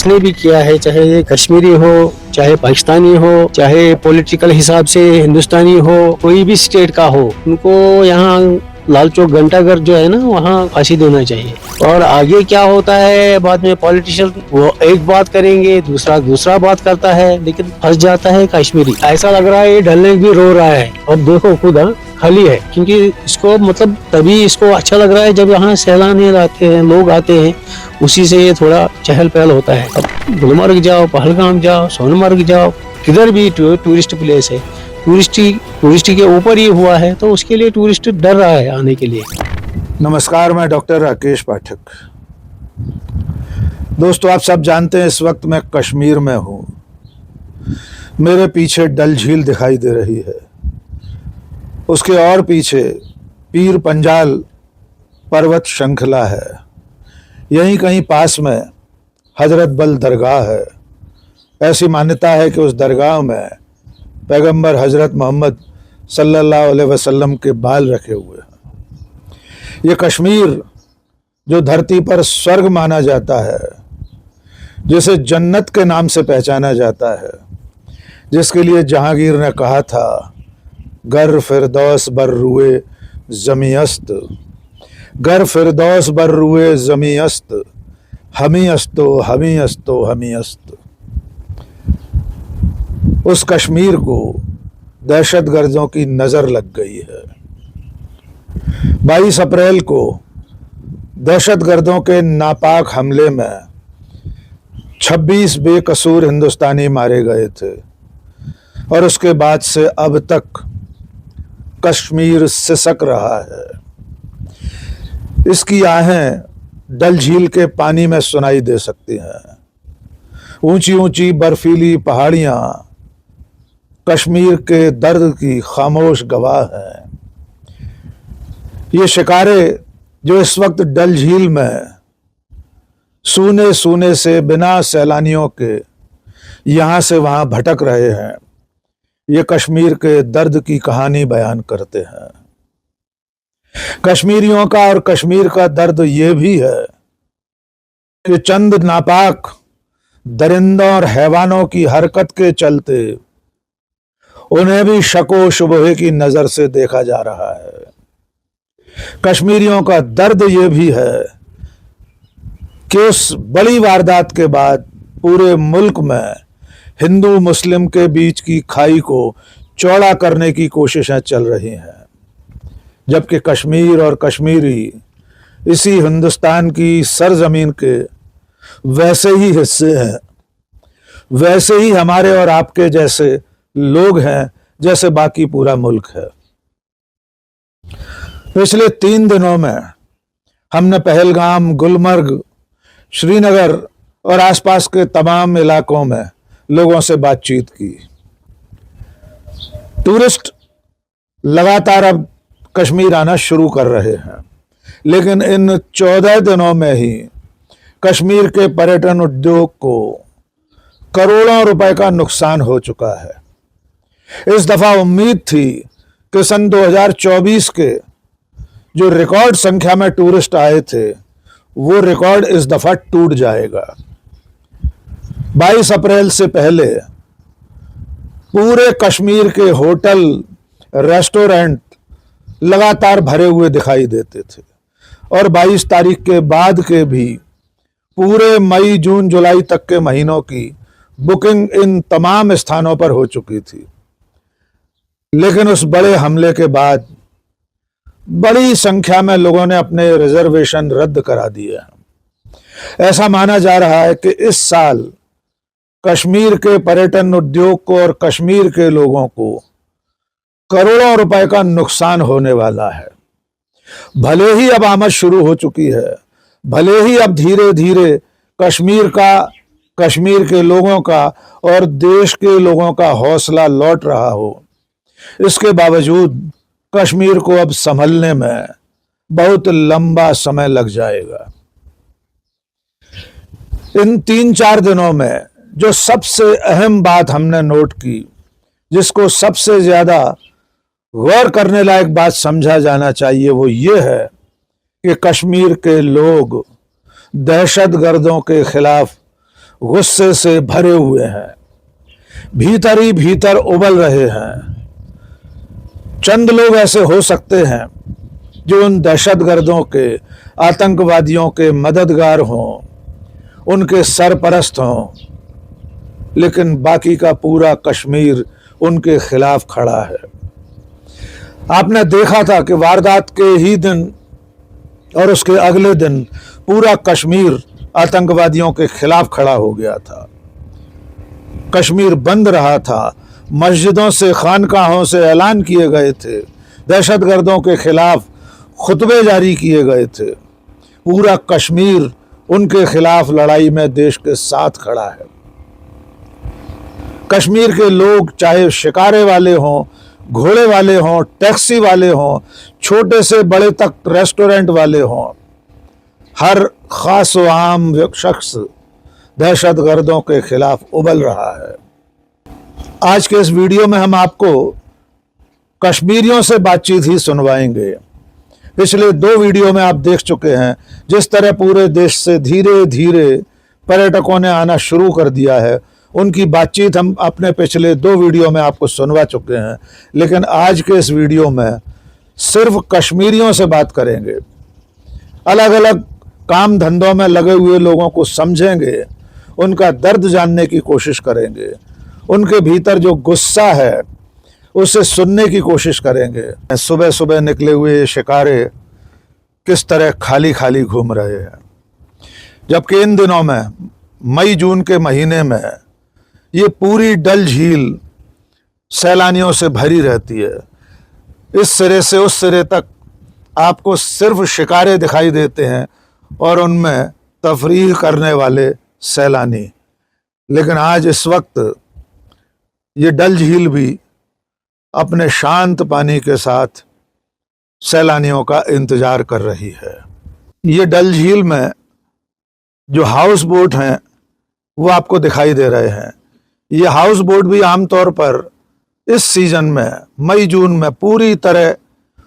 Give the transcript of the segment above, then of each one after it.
जिसने भी किया है, चाहे ये कश्मीरी हो, चाहे पाकिस्तानी हो, चाहे पॉलिटिकल हिसाब से हिंदुस्तानी हो, कोई भी स्टेट का हो, उनको यहाँ लाल चौक घंटाघर जो है ना, वहाँ फांसी देना चाहिए। और आगे क्या होता है बाद में, पॉलिटिशियन वो एक बात करेंगे, दूसरा बात करता है, लेकिन फंस जाता है कश्मीरी। ऐसा लग रहा है ये डल लेक भी रो रहा है। अब देखो खुद खाली है, क्योंकि इसको मतलब तभी इसको अच्छा लग रहा है जब यहाँ सैलानी आते हैं, लोग आते हैं, उसी से ये थोड़ा चहल पहल होता है। अब गुलमर्ग जाओ, पहलगाम जाओ, सोनमर्ग जाओ, किधर भी टूरिस्ट प्लेस है, टूरिस्ट के ऊपर ही हुआ है, तो उसके लिए टूरिस्ट डर रहा है आने के लिए। नमस्कार, मैं डॉक्टर राकेश पाठक। दोस्तों, आप सब जानते हैं इस वक्त मैं कश्मीर में हूँ। मेरे पीछे डल झील दिखाई दे रही है, उसके और पीछे पीर पंजाल पर्वत श्रृंखला है। यहीं कहीं पास में हजरत बल दरगाह है। ऐसी मान्यता है कि उस दरगाह में पैगंबर हजरत मोहम्मद सल्लल्लाहु अलैहि वसल्लम के बाल रखे हुए हैं। ये कश्मीर जो धरती पर स्वर्ग माना जाता है, जिसे जन्नत के नाम से पहचाना जाता है, जिसके लिए जहांगीर ने कहा था गर फिरदौस बर रुए ज़मी अस्त, गर फिरदौस बर रुए ज़मी अस्त, हमी अस्तो हमी अस्तो हमी अस्त। उस कश्मीर को दहशतगर्दों की नज़र लग गई है। 22 अप्रैल को दहशतगर्दों के नापाक हमले में 26 बेकसूर हिंदुस्तानी मारे गए थे, और उसके बाद से अब तक कश्मीर सिसक रहा है। इसकी आहें डल झील के पानी में सुनाई दे सकती हैं। ऊंची ऊंची बर्फीली पहाड़ियां कश्मीर के दर्द की खामोश गवाह हैं। ये शिकारे जो इस वक्त डल झील में सूने सूने से बिना सैलानियों के यहाँ से वहाँ भटक रहे हैं, ये कश्मीर के दर्द की कहानी बयान करते हैं। कश्मीरियों का और कश्मीर का दर्द ये भी है कि चंद नापाक दरिंदों और हैवानों की हरकत के चलते उन्हें भी शको शुबहे की नजर से देखा जा रहा है। कश्मीरियों का दर्द ये भी है कि उस बड़ी वारदात के बाद पूरे मुल्क में हिंदू मुस्लिम के बीच की खाई को चौड़ा करने की कोशिशें चल रही हैं, जबकि कश्मीर और कश्मीरी इसी हिंदुस्तान की सरजमीन के वैसे ही हिस्से हैं, वैसे ही हमारे और आपके जैसे लोग हैं जैसे बाकी पूरा मुल्क है। पिछले 3 दिनों में हमने पहलगाम, गुलमर्ग, श्रीनगर और आसपास के तमाम इलाकों में लोगों से बातचीत की। टूरिस्ट लगातार अब कश्मीर आना शुरू कर रहे हैं, लेकिन इन 14 दिनों में ही कश्मीर के पर्यटन उद्योग को करोड़ों रुपए का नुकसान हो चुका है। इस दफा उम्मीद थी कि सन 2024 के जो रिकॉर्ड संख्या में टूरिस्ट आए थे, वो रिकॉर्ड इस दफा टूट जाएगा। 22 अप्रैल से पहले पूरे कश्मीर के होटल, रेस्टोरेंट लगातार भरे हुए दिखाई देते थे, और 22 तारीख के बाद के भी पूरे मई, जून, जुलाई तक के महीनों की बुकिंग इन तमाम स्थानों पर हो चुकी थी। लेकिन उस बड़े हमले के बाद बड़ी संख्या में लोगों ने अपने रिजर्वेशन रद्द करा दिए हैं। ऐसा माना जा रहा है कि इस साल कश्मीर के पर्यटन उद्योग को और कश्मीर के लोगों को करोड़ों रुपए का नुकसान होने वाला है। भले ही अब आमद शुरू हो चुकी है, भले ही अब धीरे धीरे कश्मीर के लोगों का और देश के लोगों का हौसला लौट रहा हो, इसके बावजूद कश्मीर को अब संभलने में बहुत लंबा समय लग जाएगा। इन 3-4 दिनों में जो सबसे अहम बात हमने नोट की, जिसको सबसे ज्यादा गौर करने लायक बात समझा जाना चाहिए, वो ये है कि कश्मीर के लोग दहशतगर्दों के खिलाफ गुस्से से भरे हुए हैं, भीतर ही भीतर उबल रहे हैं। चंद लोग ऐसे हो सकते हैं जो उन दहशतगर्दों के, आतंकवादियों के मददगार हों, उनके सरपरस्त हों, लेकिन बाकी का पूरा कश्मीर उनके खिलाफ खड़ा है। आपने देखा था कि वारदात के ही दिन और उसके अगले दिन पूरा कश्मीर आतंकवादियों के खिलाफ खड़ा हो गया था। कश्मीर बंद रहा था, मस्जिदों से, खानकाहों से ऐलान किए गए थे, दहशतगर्दों के खिलाफ खुतबे जारी किए गए थे। पूरा कश्मीर उनके खिलाफ लड़ाई में देश के साथ खड़ा है। कश्मीर के लोग, चाहे शिकारे वाले हों, घोड़े वाले हों, टैक्सी वाले हों, छोटे से बड़े तक रेस्टोरेंट वाले हों, हर खास व आम शख्स दहशतगर्दों के खिलाफ उबल रहा है। आज के इस वीडियो में हम आपको कश्मीरियों से बातचीत ही सुनवाएंगे। पिछले 2 वीडियो में आप देख चुके हैं जिस तरह पूरे देश से धीरे धीरे पर्यटकों ने आना शुरू कर दिया है। उनकी बातचीत हम अपने पिछले 2 वीडियो में आपको सुनवा चुके हैं, लेकिन आज के इस वीडियो में सिर्फ कश्मीरियों से बात करेंगे। अलग अलग काम धंधों में लगे हुए लोगों को समझेंगे, उनका दर्द जानने की कोशिश करेंगे, उनके भीतर जो गुस्सा है उसे सुनने की कोशिश करेंगे। सुबह सुबह निकले हुए ये शिकारे किस तरह खाली खाली घूम रहे हैं, जबकि इन दिनों में मई जून के महीने में ये पूरी डल झील सैलानियों से भरी रहती है। इस सिरे से उस सिरे तक आपको सिर्फ शिकारे दिखाई देते हैं और उनमें तफरीह करने वाले सैलानी। लेकिन आज इस वक्त ये डल झील भी अपने शांत पानी के साथ सैलानियों का इंतजार कर रही है। ये डल झील में जो हाउस बोट हैं वो आपको दिखाई दे रहे हैं। ये हाउस बोट भी आमतौर पर इस सीजन में मई जून में पूरी तरह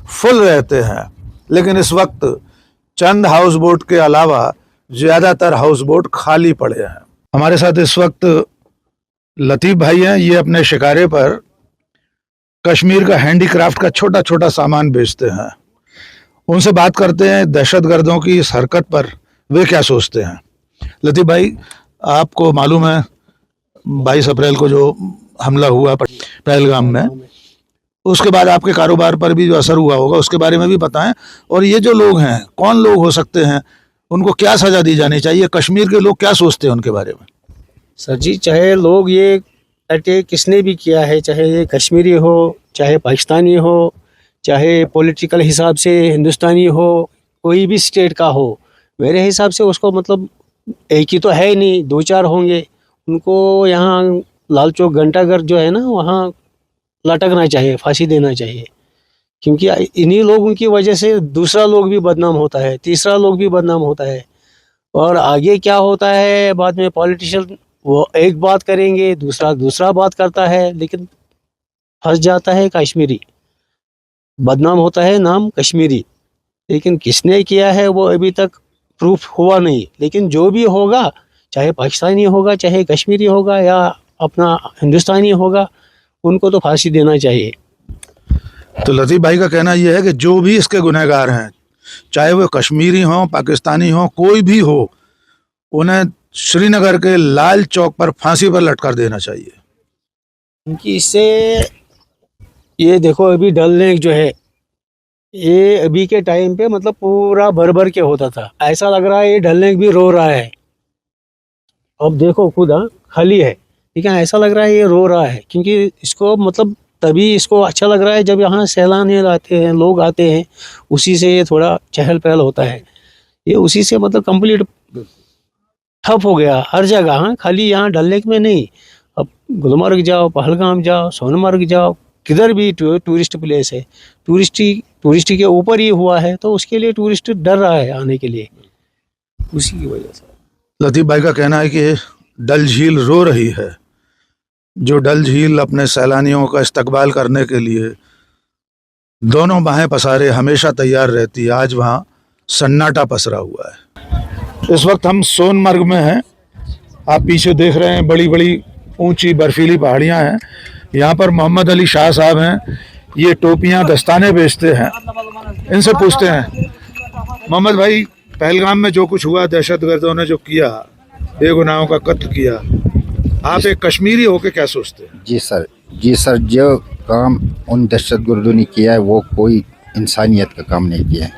फुल रहते हैं, लेकिन इस वक्त चंद हाउस बोट के अलावा ज़्यादातर हाउस बोट खाली पड़े हैं। हमारे साथ इस वक्त लतीफ़ भाई हैं। ये अपने शिकारे पर कश्मीर का हैंडीक्राफ्ट का छोटा छोटा सामान बेचते हैं। उनसे बात करते हैं दहशतगर्दों की इस हरकत पर वे क्या सोचते हैं। लतीफ़ भाई, आपको मालूम है 22 अप्रैल को जो हमला हुआ पहलगाम में, उसके बाद आपके कारोबार पर भी जो असर हुआ होगा उसके बारे में भी बताएं। और ये जो लोग हैं, कौन लोग हो सकते हैं, उनको क्या सज़ा दी जानी चाहिए, कश्मीर के लोग क्या सोचते हैं उनके बारे में? सर जी, चाहे लोग ये अटैक किसने भी किया है, चाहे ये कश्मीरी हो, चाहे पाकिस्तानी हो, चाहे पॉलिटिकल हिसाब से हिंदुस्तानी हो, कोई भी स्टेट का हो, मेरे हिसाब से उसको मतलब एक ही तो है नहीं, 2-4 होंगे। उनको यहाँ लाल चौक घंटाघर जो है ना, वहाँ लटकना चाहिए, फांसी देना चाहिए। क्योंकि इन्हीं लोगों की वजह से दूसरा लोग भी बदनाम होता है, तीसरा लोग भी बदनाम होता है। और आगे क्या होता है, बाद में पॉलिटिशियन वो एक बात करेंगे, दूसरा बात करता है, लेकिन फंस जाता है कश्मीरी, बदनाम होता है नाम कश्मीरी। लेकिन किसने किया है वो अभी तक प्रूफ हुआ नहीं। लेकिन जो भी होगा, चाहे पाकिस्तानी होगा, चाहे कश्मीरी होगा, या अपना हिंदुस्तानी होगा, उनको तो फांसी देना चाहिए। तो लतीफ़ भाई का कहना यह है कि जो भी इसके गुनहगार हैं, चाहे वो कश्मीरी हों, पाकिस्तानी हों, कोई भी हो, उन्हें श्रीनगर के लाल चौक पर फांसी पर लटका देना चाहिए। क्योंकि इससे ये देखो, अभी डल लेक जो है, ये अभी के टाइम पे मतलब पूरा भर के होता था। ऐसा लग रहा है ये डल लेक भी रो रहा है। अब देखो खुद, खाली है, ठीक है, ऐसा लग रहा है ये रो रहा है। क्योंकि इसको मतलब तभी इसको अच्छा लग रहा है जब यहाँ सैलानी आते हैं, लोग आते हैं, उसी से ये थोड़ा चहल पहल होता है। ये उसी से मतलब कंप्लीट ठप हो गया हर जगह। हाँ, खाली यहाँ डल लेक में नहीं, अब गुलमर्ग जाओ, पहलगाम जाओ, सोनमर्ग जाओ, किधर भी टूरिस्ट प्लेस है, टूरिस्ट के ऊपर ही हुआ है, तो उसके लिए टूरिस्ट डर रहा है आने के लिए, उसी की वजह से। लतीफ़ भाई का कहना है कि डल झील रो रही है। जो डल झील अपने सैलानियों का इस्तकबाल करने के लिए दोनों बाहें पसारे हमेशा तैयार रहती है, आज वहाँ सन्नाटा पसरा हुआ है। इस वक्त हम सोनमर्ग में हैं। आप पीछे देख रहे हैं बड़ी बड़ी ऊंची बर्फीली पहाड़ियां हैं। यहाँ पर मोहम्मद अली शाह साहब हैं, ये टोपियां दस्ताने बेचते हैं। इनसे पूछते हैं, मोहम्मद भाई, पहलगाम में जो कुछ हुआ, दहशतगर्दों ने जो किया, बेगुनाहों का कत्ल किया, आप एक कश्मीरी होकर क्या सोचते हैं? जी सर, जो काम उन दहशतगर्दों ने किया है वो कोई इंसानियत का काम नहीं किया है,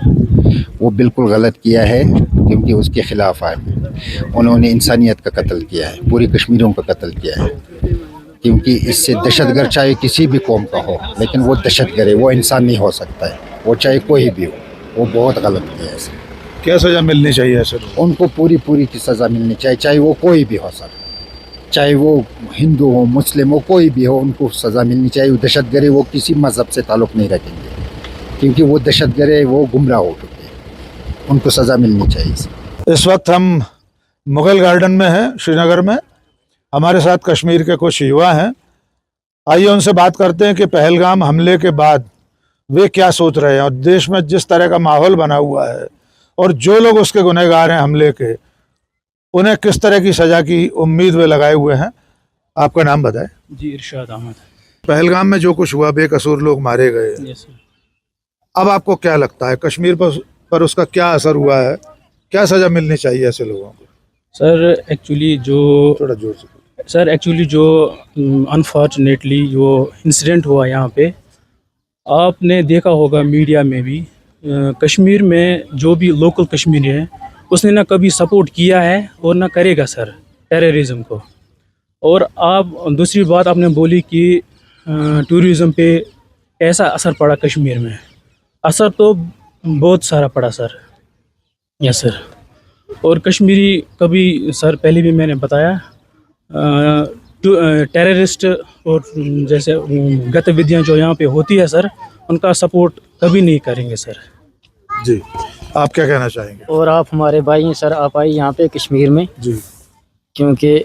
वो बिल्कुल गलत किया है, क्योंकि उसके खिलाफ आए उन्होंने इंसानियत का कत्ल किया है, पूरी कश्मीरियों का कत्ल किया है। क्योंकि इससे दहशतगर्द चाहे किसी भी कौम का हो, लेकिन वो दहशतगर्द है, वो इंसान नहीं हो सकता है, वो चाहे कोई भी हो, वो बहुत गलत किया है। क्या सजा मिलनी चाहिए ऐसे लोगों उनको पूरी की सज़ा मिलनी चाहिए, चाहे वो कोई भी हो सर, चाहे वो हिंदू हो, मुस्लिम हो, कोई भी हो, उनको सज़ा मिलनी चाहिए। वो दहशतगर्द, वो किसी मज़हब से ताल्लुक़ नहीं रखेंगे, क्योंकि वो दहशतगर्द, वो गुमराह हो चुके हैं, उनको सज़ा मिलनी चाहिए। इस वक्त हम मुग़ल गार्डन में हैं, श्रीनगर में। हमारे साथ कश्मीर के कुछ युवा हैं। आइए उनसे बात करते हैं कि पहलगाम हमले के बाद वे क्या सोच रहे हैं, और देश में जिस तरह का माहौल बना हुआ है और जो लोग उसके गुनहगार हैं हमले के, उन्हें किस तरह की सज़ा की उम्मीद वे लगाए हुए हैं। आपका नाम बताएं। जी, इरशाद अहमद। पहलगाम में जो कुछ हुआ, बेकसूर लोग मारे गए, यस सर। अब आपको क्या लगता है कश्मीर पर उसका क्या असर हुआ है? क्या सज़ा मिलनी चाहिए ऐसे लोगों को? सर एक्चुअली जो अनफॉर्चुनेटली जो इंसिडेंट हुआ यहाँ पे, आपने देखा होगा मीडिया में भी, कश्मीर में जो भी लोकल कश्मीरी है उसने ना कभी सपोर्ट किया है और ना करेगा सर टेररिज्म को। और आप दूसरी बात आपने बोली कि टूरिज़म पे कैसा असर पड़ा कश्मीर में, असर तो बहुत सारा पड़ा सर। Yes sir. और कश्मीरी कभी सर, पहले भी मैंने बताया, टेररिस्ट और जैसे गतिविधियां जो यहाँ पे होती है सर, उनका सपोर्ट कभी नहीं करेंगे सर। जी, आप क्या कहना चाहेंगे? और आप हमारे भाई हैं सर, आप आइए यहाँ पे कश्मीर में, जी, क्योंकि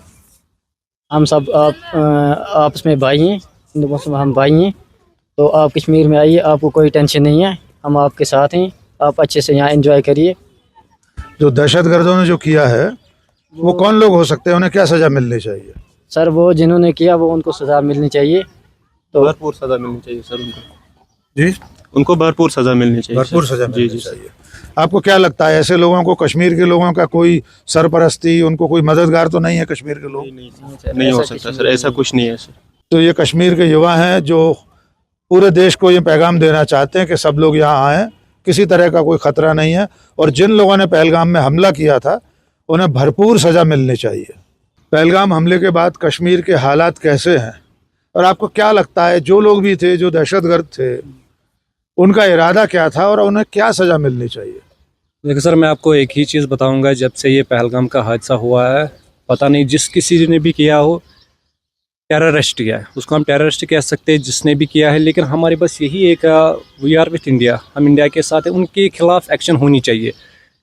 हम सब आपस में भाई हैं, हिंदू मुस्लिम हम भाई हैं। तो आप कश्मीर में आइए, आपको कोई टेंशन नहीं है, हम आपके साथ हैं। आप अच्छे से यहाँ एंजॉय करिए। जो दहशतगर्दों ने जो किया है वो कौन लोग हो सकते हैं, उन्हें क्या सज़ा मिलनी चाहिए? सर वो जिन्होंने किया वो उनको सज़ा मिलनी चाहिए। तो भरपूर सज़ा मिलनी चाहिए सर उनको। जी, उनको भरपूर सज़ा मिलनी चाहिए। भरपूर सज़ा मिलनी जी चाहिए। आपको क्या लगता है, ऐसे लोगों को, कश्मीर के लोगों का कोई सरपरस्ती, उनको कोई मददगार तो नहीं है कश्मीर के लोग? नहीं हो सकता सर, ऐसा कुछ नहीं है सर। तो ये कश्मीर के युवा हैं जो पूरे देश को ये पैगाम देना चाहते हैं कि सब लोग यहाँ आएँ, किसी तरह का कोई ख़तरा नहीं है, और जिन लोगों ने पहलगाम में हमला किया था उन्हें भरपूर सज़ा मिलनी चाहिए। पहलगाम हमले के बाद कश्मीर के हालात कैसे हैं, और आपको क्या लगता है जो लोग भी थे, जो दहशतगर्द थे, उनका इरादा क्या था और उन्हें क्या सज़ा मिलनी चाहिए? देखिए सर, मैं आपको एक ही चीज़ बताऊंगा, जब से ये पहलगाम का हादसा हुआ है, पता नहीं जिस किसी ने भी किया हो, टेररिस्ट किया है, उसको हम टेररिस्ट कह सकते हैं, जिसने भी किया है। लेकिन हमारे बस यही एक वी आर विथ इंडिया, हम इंडिया के साथ हैं, उनके खिलाफ एक्शन होनी चाहिए।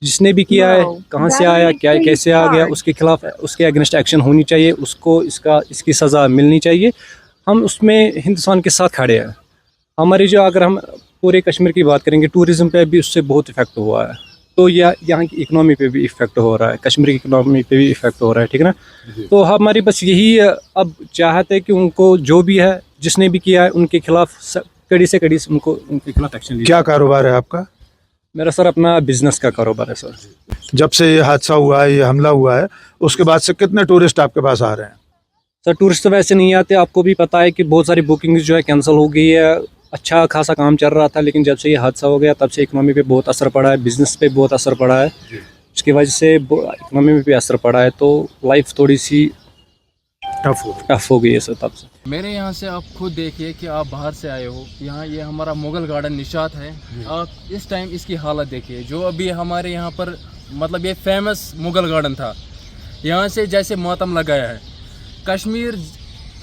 जिसने भी किया है, कहाँ से आया, क्या कैसे आ गया, उसके खिलाफ, उसके अगेंस्ट एक्शन होनी चाहिए, उसको इसकी सज़ा मिलनी चाहिए। हम उसमें हिंदुस्तान के साथ खड़े हैं। हमारी जो, अगर हम पूरे कश्मीर की बात करेंगे, टूरिज़म पे भी उससे बहुत इफेक्ट हुआ है, तो यहाँ की इकनॉमी पे भी इफेक्ट हो रहा है, कश्मीर की इकनॉमी पे भी इफेक्ट हो रहा है, ठीक है ना। तो हमारी बस यही अब चाहते हैं कि उनको जो भी है, जिसने भी किया है, उनके खिलाफ कड़ी से कड़ी उनके खिलाफ एक्शन लिया। क्या कारोबार है आपका? मेरा सर अपना बिजनेस का कारोबार है सर। जब से ये हादसा हुआ है, ये हमला हुआ है, उसके बाद से कितने टूरिस्ट आपके पास आ रहे हैं? सर टूरिस्ट तो वैसे नहीं आते, आपको भी पता है कि बहुत सारी बुकिंग जो है कैंसिल हो गई है। अच्छा खासा काम चल रहा था, लेकिन जब से ये हादसा हो गया तब से इकनॉमी पे बहुत असर पड़ा है, बिज़नेस पे बहुत असर पड़ा है, इसकी वजह से इकनॉमी में भी असर पड़ा है। तो लाइफ थोड़ी सी टफ हो गई है सर तब से। मेरे यहाँ से आप खुद देखिए कि आप बाहर से आए हो, यहाँ ये हमारा मुग़ल गार्डन निशात है। आप इस टाइम इसकी हालत देखिए, जो अभी हमारे यहाँ पर मतलब ये फेमस मुग़ल गार्डन था, यहाँ से जैसे मातम लगाया है। कश्मीर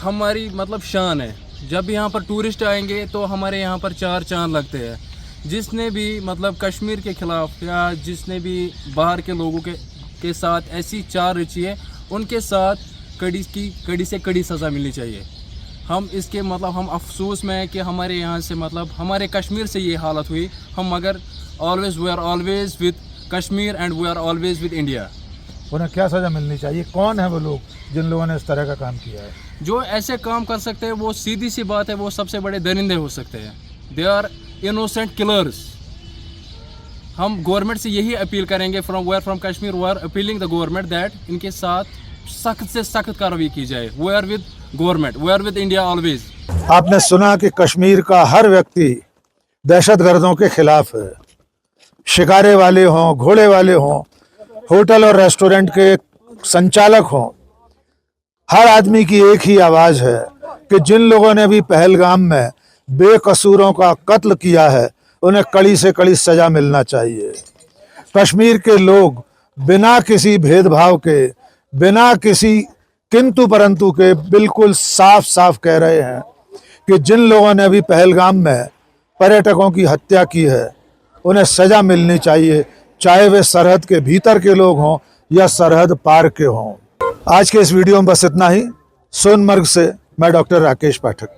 हमारी मतलब शान है, जब यहाँ पर टूरिस्ट आएंगे तो हमारे यहाँ पर चार चांद लगते हैं। जिसने भी मतलब कश्मीर के ख़िलाफ़ या जिसने भी बाहर के लोगों के साथ ऐसी चार रची है, उनके साथ कड़ी से कड़ी सज़ा मिलनी चाहिए। हम इसके मतलब हम अफसोस में है कि हमारे यहाँ से मतलब हमारे कश्मीर से ये हालत हुई। हम मगर we are always with Kashmir and we are always with India. उन्हें क्या सज़ा मिलनी चाहिए? कौन है वो लोग जिन लोगों ने इस तरह का काम किया है? जो ऐसे काम कर सकते हैं वो सीधी सी बात है, वो सबसे बड़े दरिंदे हो सकते हैं। They are innocent killers. हम गवर्नमेंट से यही अपील करेंगे from Kashmir we are appealing the government that इनके साथ सख्त से सख्त कार्रवाई की जाए। We are with government, we are with India always. आपने सुना कि कश्मीर का हर व्यक्ति दहशतगर्दों के खिलाफ है। शिकारे वाले हों, घोड़े वाले हों, होटल और रेस्टोरेंट के संचालक हों, हर आदमी की एक ही आवाज़ है कि जिन लोगों ने भी पहलगाम में बेकसूरों का कत्ल किया है उन्हें कड़ी से कड़ी सज़ा मिलना चाहिए। कश्मीर के लोग बिना किसी भेदभाव के, बिना किसी किंतु परंतु के बिल्कुल साफ साफ कह रहे हैं कि जिन लोगों ने भी पहलगाम में पर्यटकों की हत्या की है उन्हें सज़ा मिलनी चाहिए, चाहे वे सरहद के भीतर के लोग हों या सरहद पार के हों। आज के इस वीडियो में बस इतना ही। सोनमर्ग से मैं डॉक्टर राकेश पाठक।